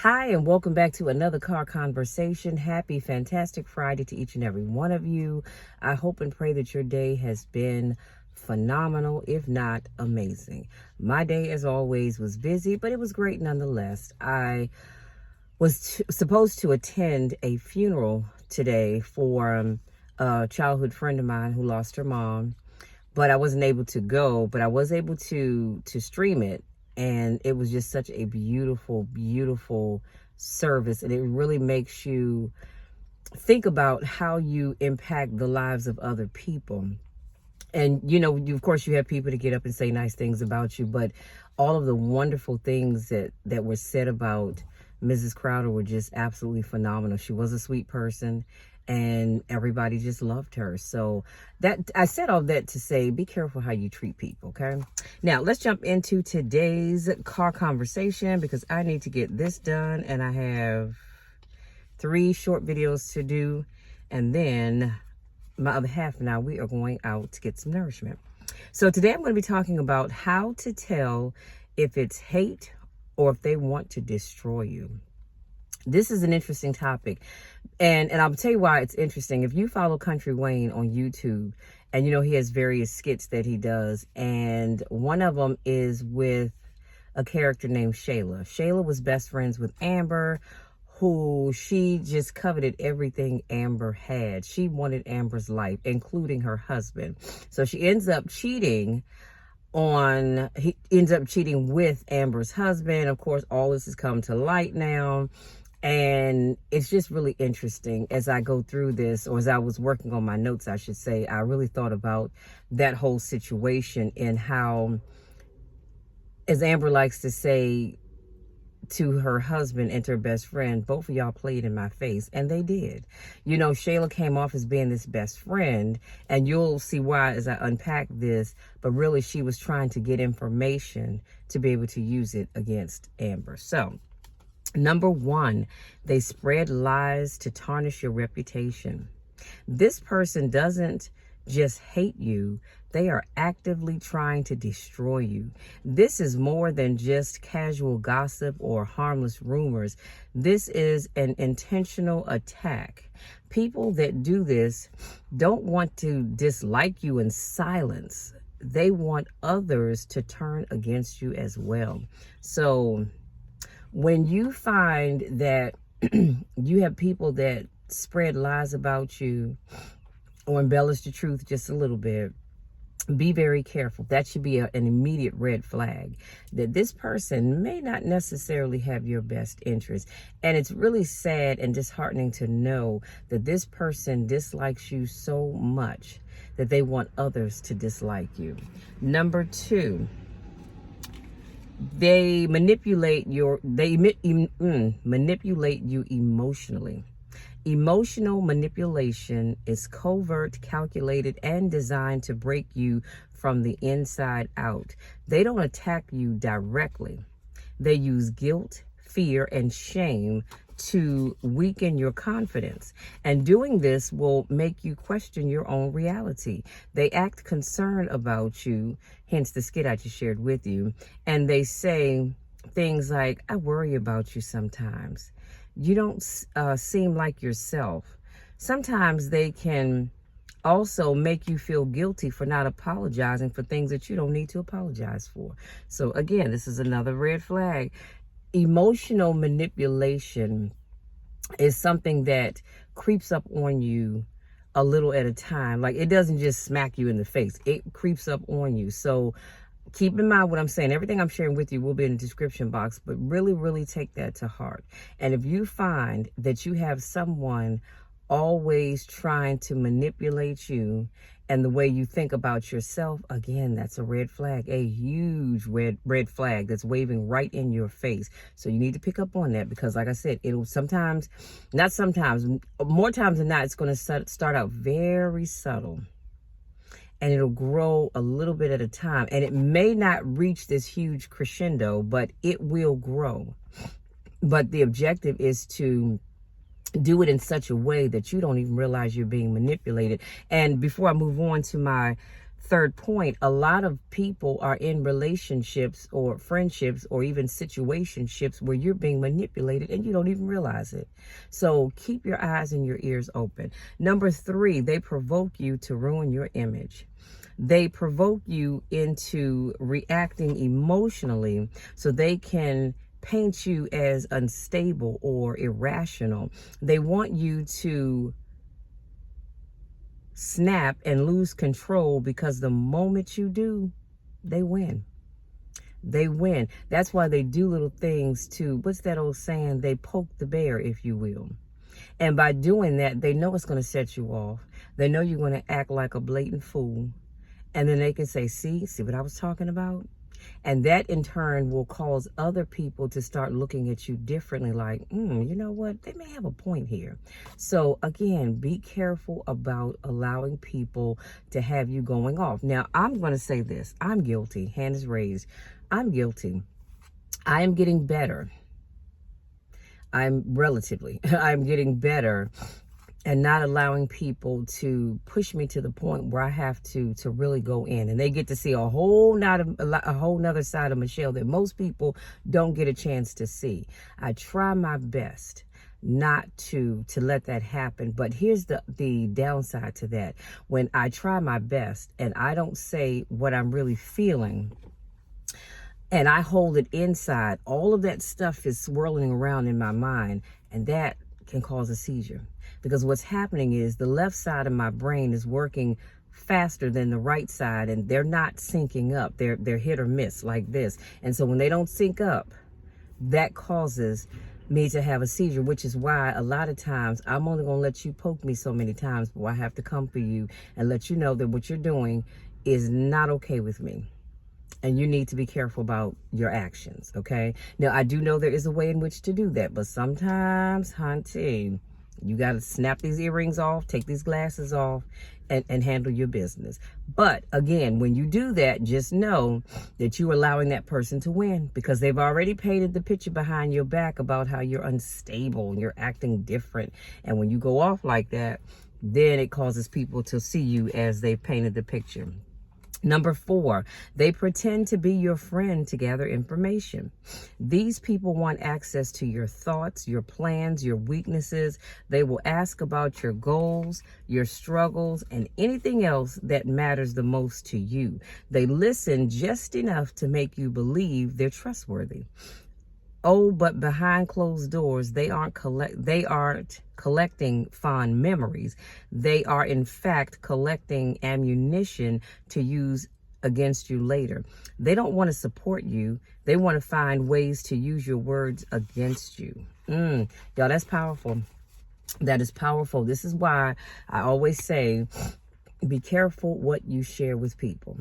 Hi, and welcome back to another car conversation. Happy, fantastic Friday to each and every one of you. I hope and pray that your day has been phenomenal, if not amazing. My day, as always, was busy, but it was great nonetheless. I was supposed to attend a funeral today for a childhood friend of mine who lost her mom, but I wasn't able to go, but I was able to stream it. And it was just such a beautiful, beautiful service. And it really makes you think about how you impact the lives of other people. And, of course, you have people to get up and say nice things about you, but all of the wonderful things that were said about Mrs. Crowder were just absolutely phenomenal. She was a sweet person, and everybody just loved her. So that I said all that to say, be careful how you treat people, okay? Now, let's jump into today's car conversation because I need to get this done, and I have 3 short videos to do, and then my other half and I, we are going out to get some nourishment. So today I'm going to be talking about how to tell if it's hate or if they want to destroy you. This is an interesting topic. And I'll tell you why it's interesting. If you follow Country Wayne on YouTube, and he has various skits that he does, and one of them is with a character named Shayla. Shayla was best friends with Amber, who she just coveted everything Amber had. She wanted Amber's life, including her husband. So he ends up cheating with Amber's husband. Of course, all this has come to light now. And it's just really interesting as I go through this, or as I was working on my notes, I should say, I really thought about that whole situation and how, as Amber likes to say to her husband and to her best friend, both of y'all played in my face. And they did. Shayla came off as being this best friend, and you'll see why as I unpack this, but really she was trying to get information to be able to use it against Amber. So, number 1, they spread lies to tarnish your reputation. This person doesn't just hate you, they are actively trying to destroy you. This is more than just casual gossip or harmless rumors. This is an intentional attack. People that do this don't want to dislike you in silence. They want others to turn against you as well. So when you find that you have people that spread lies about you or embellish the truth just a little bit, be very careful. That should be an immediate red flag that this person may not necessarily have your best interest. And it's really sad and disheartening to know that this person dislikes you so much that they want others to dislike you. Number 2, they manipulate you emotionally. Emotional manipulation is covert, calculated, and designed to break you from the inside out. They don't attack you directly. They use guilt, fear, and shame to weaken your confidence. And doing this will make you question your own reality. They act concerned about you, hence the skit I just shared with you. And they say things like, I worry about you sometimes. You don't seem like yourself. Sometimes they can also make you feel guilty for not apologizing for things that you don't need to apologize for. So again, this is another red flag. Emotional manipulation is something that creeps up on you a little at a time. Like, it doesn't just smack you in the face. It creeps up on you. So keep in mind what I'm saying. Everything I'm sharing with you will be in the description box, but really, really take that to heart. And if you find that you have someone always trying to manipulate you and the way you think about yourself, again, that's a red flag, a huge red flag that's waving right in your face. So you need to pick up on that because, like I said, it'll more times than not, it's going to start out very subtle. And it'll grow a little bit at a time. And it may not reach this huge crescendo, but it will grow. But the objective is to do it in such a way that you don't even realize you're being manipulated. And before I move on to my third point, a lot of people are in relationships or friendships or even situationships where you're being manipulated and you don't even realize it. So keep your eyes and your ears open. Number 3, they provoke you to ruin your image. They provoke you into reacting emotionally so they can paint you as unstable or irrational. They want you to snap and lose control, because the moment you do, they win. They win. That's why they do little things to, what's that old saying? They poke the bear, if you will. And by doing that, they know it's going to set you off. They know you're going to act like a blatant fool. And then they can say, see what I was talking about? And that in turn will cause other people to start looking at you differently, like, you know what, they may have a point here. So again, be careful about allowing people to have you going off. Now, I'm going to say this. I'm guilty. Hand is raised. I'm guilty. I am getting better. I'm getting better and not allowing people to push me to the point where I have to really go in, and they get to see a whole nother side of Michelle that most people don't get a chance to see. I try my best not to let that happen, but here's the downside to that. When I try my best and I don't say what I'm really feeling, and I hold it inside, all of that stuff is swirling around in my mind, and that can cause a seizure. Because what's happening is the left side of my brain is working faster than the right side, and they're not syncing up. They're hit or miss like this. And so when they don't sync up, that causes me to have a seizure, which is why a lot of times I'm only going to let you poke me so many times, but I have to come for you and let you know that what you're doing is not okay with me. And you need to be careful about your actions, okay? Now, I do know there is a way in which to do that, but sometimes, hunty, you got to snap these earrings off, take these glasses off, and handle your business. But again, when you do that, just know that you're allowing that person to win, because they've already painted the picture behind your back about how you're unstable and you're acting different. And when you go off like that, then it causes people to see you as they've painted the picture. Number 4, they pretend to be your friend to gather information. These people want access to your thoughts, your plans, your weaknesses. They will ask about your goals, your struggles, and anything else that matters the most to you. They listen just enough to make you believe they're trustworthy. Oh, but behind closed doors, they aren't collecting fond memories. They are, in fact, collecting ammunition to use against you later. They don't want to support you. They want to find ways to use your words against you. Y'all, that's powerful. That is powerful. This is why I always say, be careful what you share with people.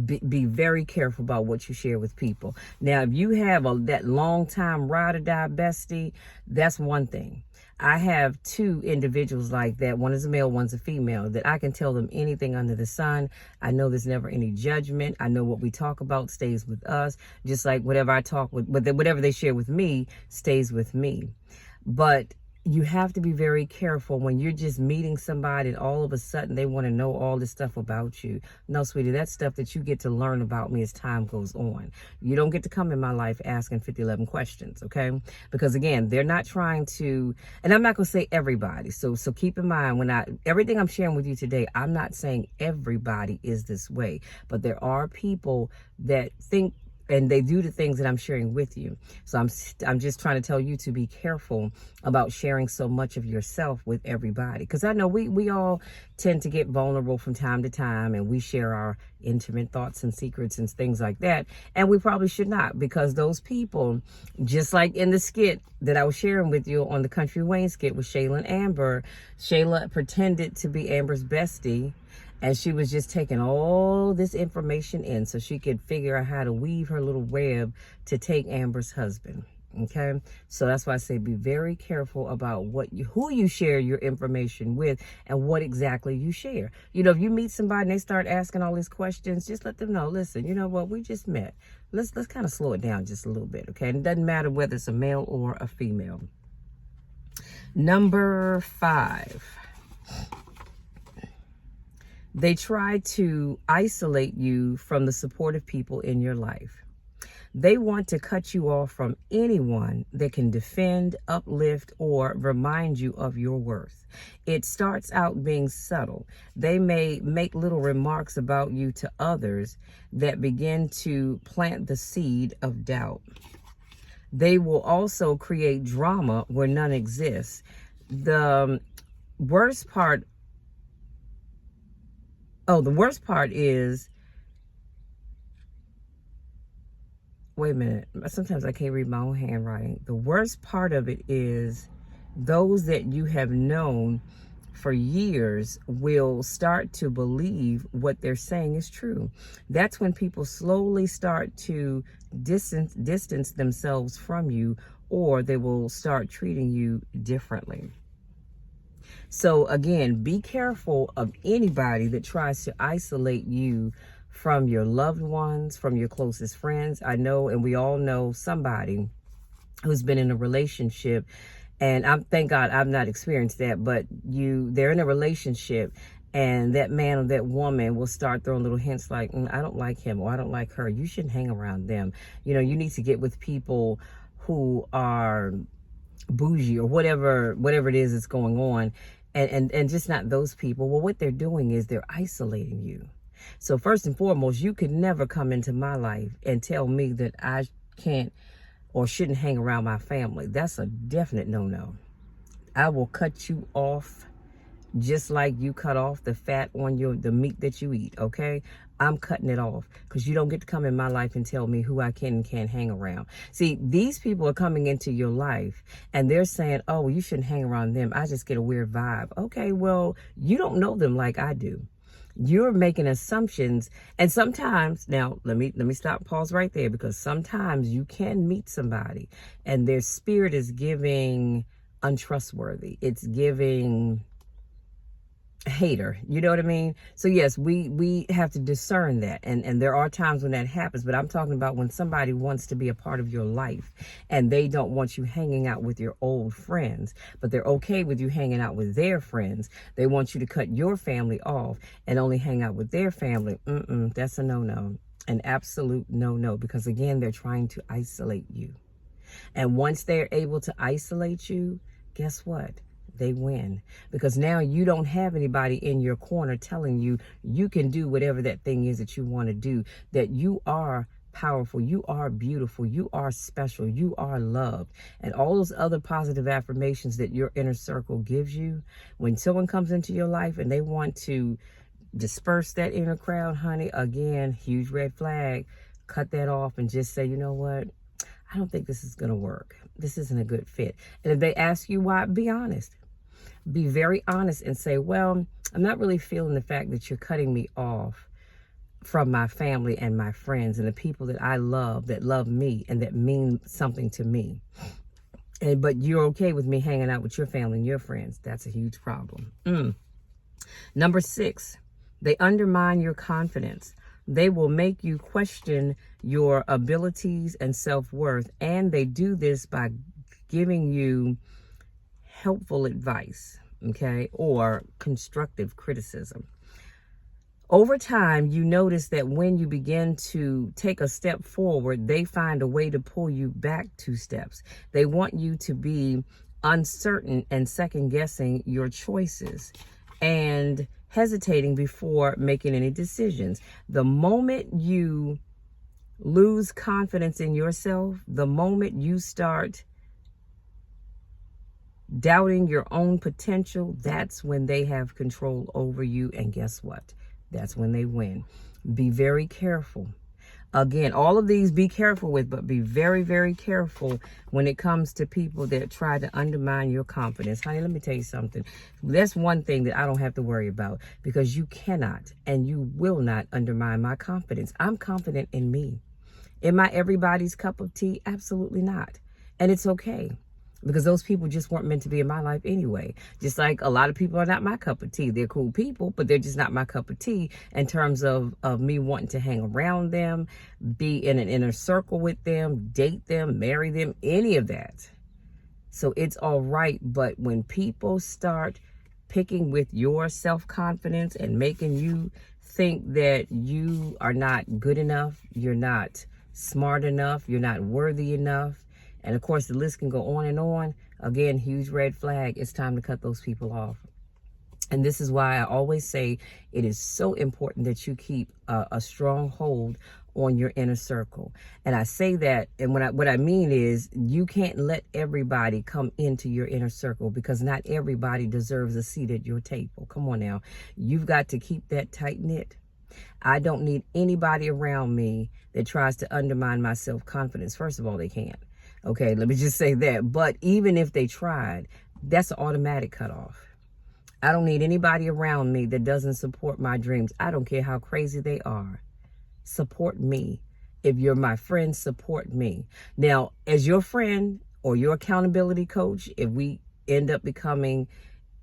Be very careful about what you share with people. Now, if you have that long time ride or die bestie, that's one thing. I have 2 individuals like that. One is a male, one's a female, that I can tell them anything under the sun. I know there's never any judgment. I know what we talk about stays with us, just like whatever I talk with, whatever they share with me stays with me. But you have to be very careful when you're just meeting somebody and all of a sudden they want to know all this stuff about you. No, sweetie, that's stuff that you get to learn about me as time goes on. You don't get to come in my life asking 50-11 questions, okay? Because again, they're not trying to, and I'm not going to say everybody. So keep in mind, everything I'm sharing with you today, I'm not saying everybody is this way, but there are people that think and they do the things that I'm sharing with you. So I'm just trying to tell you to be careful about sharing so much of yourself with everybody. Because I know we all tend to get vulnerable from time to time, and we share our intimate thoughts and secrets and things like that. And we probably should not, because those people, just like in the skit that I was sharing with you on the Country Wayne skit with Shayla and Amber, Shayla pretended to be Amber's bestie. And she was just taking all this information in so she could figure out how to weave her little web to take Amber's husband. Okay, so that's why I say be very careful about who you share your information with and what exactly you share. You know, if you meet somebody and they start asking all these questions, just let them know, listen, you know what, we just met. Let's kind of slow it down just a little bit, okay? And it doesn't matter whether it's a male or a female. Number 5. They try to isolate you from the supportive people in your life. They want to cut you off from anyone that can defend, uplift, or remind you of your worth. It starts out being subtle. They may make little remarks about you to others that begin to plant the seed of doubt. They will also create drama where none exists. The worst part is, wait a minute, sometimes I can't read my own handwriting. The worst part of it is those that you have known for years will start to believe what they're saying is true. That's when people slowly start to distance themselves from you, or they will start treating you differently. So again, be careful of anybody that tries to isolate you from your loved ones, from your closest friends. I know, and we all know somebody who's been in a relationship, and thank God I've not experienced that, but they're in a relationship and that man or that woman will start throwing little hints like, I don't like him, or I don't like her. You shouldn't hang around them. You need to get with people who are bougie, or whatever it is that's going on, and just not those people. Well, what they're doing is they're isolating you. So first and foremost, you could never come into my life and tell me that I can't or shouldn't hang around my family. That's a definite no-no. I will cut you off just like you cut off the fat on the meat that you eat, okay? I'm cutting it off, because you don't get to come in my life and tell me who I can and can't hang around. See, these people are coming into your life and they're saying, oh, you shouldn't hang around them. I just get a weird vibe. Okay, well, you don't know them like I do. You're making assumptions. And sometimes, now let me pause right there, because sometimes you can meet somebody and their spirit is giving untrustworthy. It's giving hater, you know what I mean? So yes, we have to discern that, and there are times when that happens, but I'm talking about when somebody wants to be a part of your life and they don't want you hanging out with your old friends, but they're okay with you hanging out with their friends. They want you to cut your family off and only hang out with their family. That's a no-no, an absolute no-no, because again, they're trying to isolate you. And once they're able to isolate you, guess what? They win, because now you don't have anybody in your corner telling you you can do whatever that thing is that you want to do, that you are powerful, you are beautiful, you are special, you are loved, and all those other positive affirmations that your inner circle gives you. When someone comes into your life and they want to disperse that inner crowd, honey, again, huge red flag. Cut that off and just say, you know what? I don't think this is going to work. This isn't a good fit. And if they ask you why, be honest. Be very honest and say, well, I'm not really feeling the fact that you're cutting me off from my family and my friends and the people that I love, that love me and that mean something to me. But you're okay with me hanging out with your family and your friends. That's a huge problem. Number 6, they undermine your confidence. They will make you question your abilities and self-worth, and they do this by giving you helpful advice, okay, or constructive criticism. Over time, you notice that when you begin to take a step forward, they find a way to pull you back 2 steps. They want you to be uncertain and second-guessing your choices and hesitating before making any decisions. The moment you lose confidence in yourself, the moment you start doubting your own potential, that's when they have control over you. And guess what? That's when they win. Be very careful. Again, all of these be careful with, but be very, very careful when it comes to people that try to undermine your confidence. Honey, let me tell you something. That's one thing that I don't have to worry about, because you cannot and you will not undermine my confidence. I'm confident in me. Am I everybody's cup of tea? Absolutely not. And it's okay, because those people just weren't meant to be in my life anyway. Just like a lot of people are not my cup of tea. They're cool people, but they're just not my cup of tea in terms of me wanting to hang around them, be in an inner circle with them, date them, marry them, any of that. So it's all right. But when people start picking with your self-confidence and making you think that you are not good enough, you're not smart enough, you're not worthy enough. And of course, the list can go on and on. Again, huge red flag. It's time to cut those people off. And this is why I always say it is so important that you keep a strong hold on your inner circle. And I say that, and what I mean is you can't let everybody come into your inner circle, because not everybody deserves a seat at your table. Come on now. You've got to keep that tight knit. I don't need anybody around me that tries to undermine my self-confidence. First of all, they can't. Okay, let me just say that. But even if they tried, that's an automatic cutoff. I don't need anybody around me that doesn't support my dreams. I don't care how crazy they are. Support me. If you're my friend, support me. Now, as your friend or your accountability coach, if we end up becoming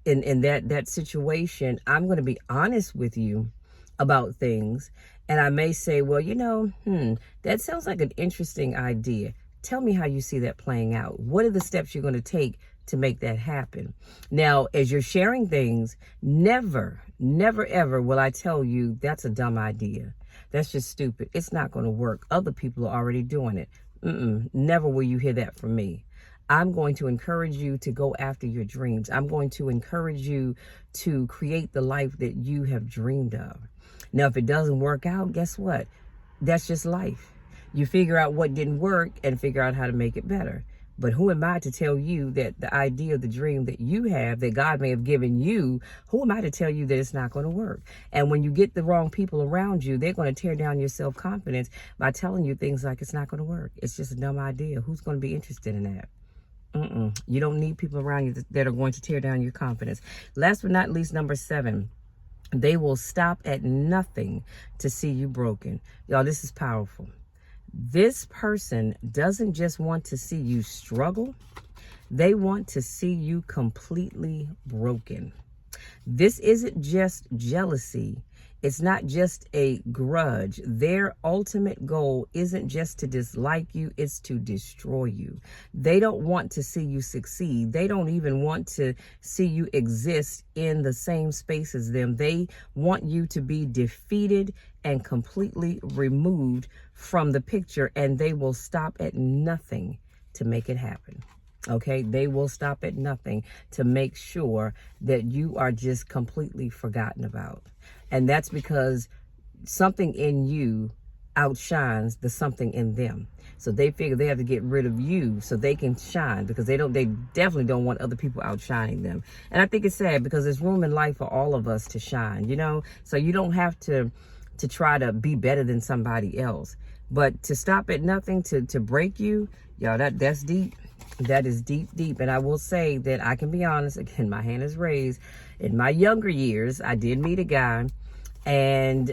in that situation, I'm going to be honest with you about things. And I may say, well, that sounds like an interesting idea. Tell me how you see that playing out. What are the steps you're going to take to make that happen? Now, as you're sharing things, never, ever will I tell you that's a dumb idea. That's just stupid. It's not going to work. Other people are already doing it. Never will you hear that from me. I'm going to encourage you to go after your dreams. I'm going to encourage you to create the life that you have dreamed of. Now, if it doesn't work out, guess what? That's just life. You figure out what didn't work and figure out how to make it better. But who am I to tell you that the idea, the dream that you have, that God may have given you, who am I to tell you that it's not going to work? And when you get the wrong people around you, they're going to tear down your self-confidence by telling you things like it's not going to work. It's just a dumb idea. Who's going to be interested in that? You don't need people around you that are going to tear down your confidence. Last but not least, number 7, they will stop at nothing to see you broken. Y'all, this is powerful. This person doesn't just want to see you struggle. They want to see you completely broken. This isn't just jealousy. It's not just a grudge. Their ultimate goal isn't just to dislike you, it's to destroy you. They don't want to see you succeed. They don't even want to see you exist in the same space as them. They want you to be defeated and completely removed from the picture, and they will stop at nothing to make it happen. Okay, they will stop at nothing to make sure that you are just completely forgotten about. And that's because something in you outshines the something in them. So they figure they have to get rid of you so they can shine, because they definitely don't want other people outshining them. And I think it's sad, because there's room in life for all of us to shine, so you don't have to try to be better than somebody else. But to stop at nothing to break you, y'all, that's deep. That is deep, deep. And I will say that I can be honest. Again, my hand is raised. In my younger years, I did meet a guy, and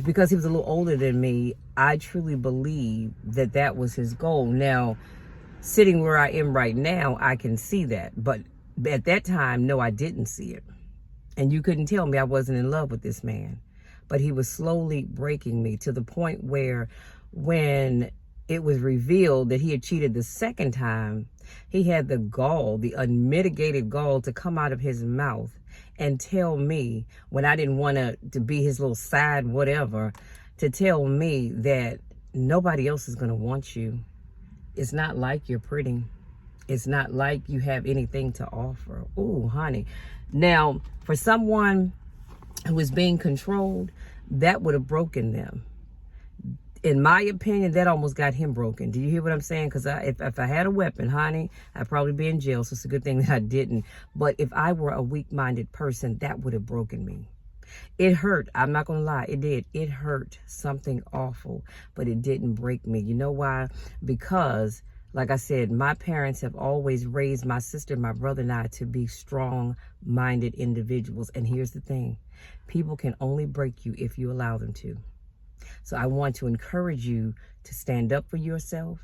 because he was a little older than me, I truly believe that that was his goal. Now, sitting where I am right now, I can see that. But at that time, no, I didn't see it. And you couldn't tell me I wasn't in love with this man. But he was slowly breaking me to the point where when it was revealed that he had cheated the second time, he had the gall, the unmitigated gall, to come out of his mouth and tell me, when I didn't want to be his little side whatever, to tell me that nobody else is going to want you. It's not like you're pretty. It's not like you have anything to offer. Ooh, honey. Now, for someone who is being controlled, that would have broken them. In my opinion, that almost got him broken. Do you hear what I'm saying? Because if I had a weapon, honey, I'd probably be in jail. So it's a good thing that I didn't. But if I were a weak-minded person, that would have broken me. It hurt. I'm not going to lie. It did. It hurt something awful, but it didn't break me. You know why? Because, like I said, my parents have always raised my sister, my brother, and I to be strong-minded individuals. And here's the thing. People can only break you if you allow them to. So I want to encourage you to stand up for yourself,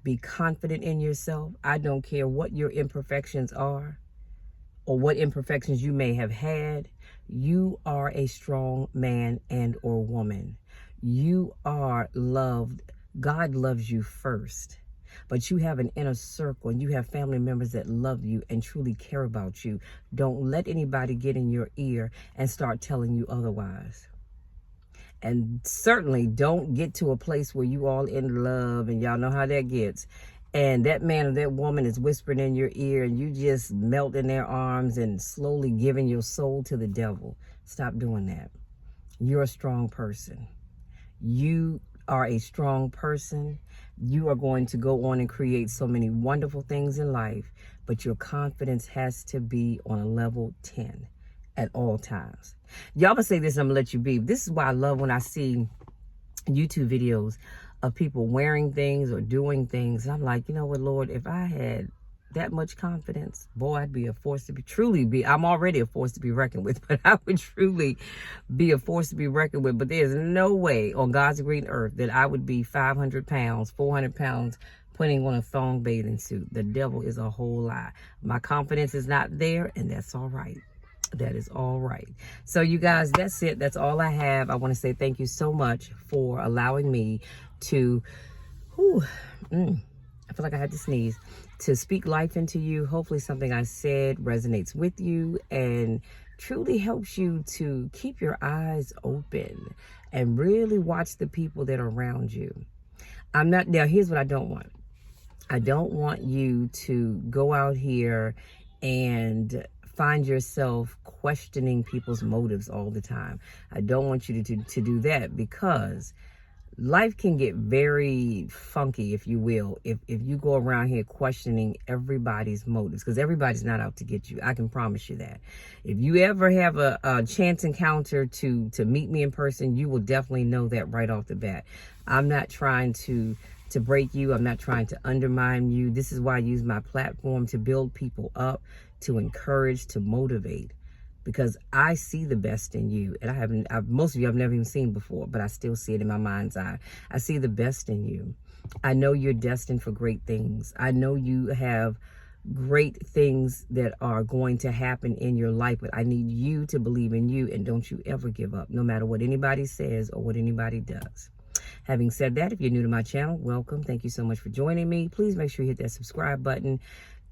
be confident in yourself. I don't care what your imperfections are or what imperfections you may have had. You are a strong man and or woman. You are loved. God loves you first. but you have an inner circle and you have family members that love you and truly care about you, don't let anybody get in your ear and start telling you otherwise. And certainly don't get to a place where you all in love, and y'all know how that gets. And that man or that woman is whispering in your ear and you just melt in their arms and slowly giving your soul to the devil. Stop doing that. You're a strong person. You are a strong person. You are going to go on and create so many wonderful things in life, but your confidence has to be on a level 10 at all times. Y'all gonna say this, I'm gonna let you be. This is why I love when I see YouTube videos of people wearing things or doing things. And I'm like, you know what, Lord, if I had that much confidence, boy, I'd be a force to be, truly be. I'm already a force to be reckoned with, but I would truly be a force to be reckoned with. But there's no way on God's green earth that I would be 500 pounds, 400 pounds, putting on a thong bathing suit. The devil is a whole lie. My confidence is not there, and that's all right. That is all right. So you guys, that's it. That's all I have. I want to say thank you so much for allowing me to, I feel like I had to sneeze, to speak life into you. Hopefully something I said resonates with you and truly helps you to keep your eyes open and really watch the people that are around you. Now here's what I don't want. I don't want you to go out here and find yourself questioning people's motives all the time. I don't want you to do that, because life can get very funky, if you will, if you go around here questioning everybody's motives, because everybody's not out to get you. I can promise you that. If you ever have a chance encounter to meet me in person, you will definitely know that right off the bat. I'm not trying to break you. I'm not trying to undermine you. This is why I use my platform to build people up, to encourage, to motivate, because I see the best in you. And most of you I've never even seen before, but I still see it in my mind's eye. I see the best in you. I know you're destined for great things. I know you have great things that are going to happen in your life, but I need you to believe in you, and don't you ever give up, no matter what anybody says or what anybody does. Having said that, if you're new to my channel, welcome. Thank you so much for joining me. Please make sure you hit that subscribe button.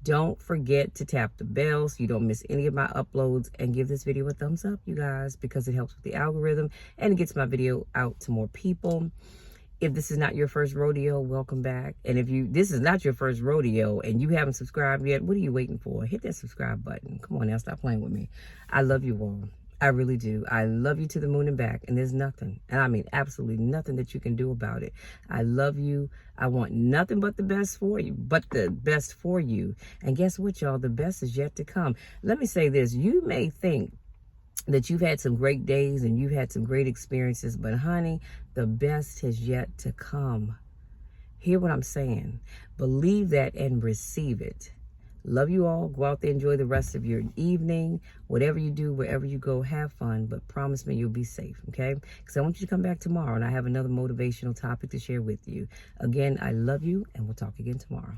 Don't forget to tap the bell so you don't miss any of my uploads, and give this video a thumbs up, you guys, because it helps with the algorithm and it gets my video out to more people. If this is not your first rodeo, welcome back. And if this is not your first rodeo and you haven't subscribed yet, what are you waiting for? Hit that subscribe button. Come on now, stop playing with me. I love you all. I really do. I love you to the moon and back, and there's nothing, and I mean absolutely nothing that you can do about it. I love you. I want nothing but the best for you, And guess what, y'all? The best is yet to come. Let me say this. You may think that you've had some great days and you've had some great experiences, but honey, the best has yet to come. Hear what I'm saying. Believe that and receive it. Love you all. Go out there, enjoy the rest of your evening. Whatever you do, wherever you go, have fun. But promise me you'll be safe, okay? Because I want you to come back tomorrow, and I have another motivational topic to share with you. Again, I love you, and we'll talk again tomorrow.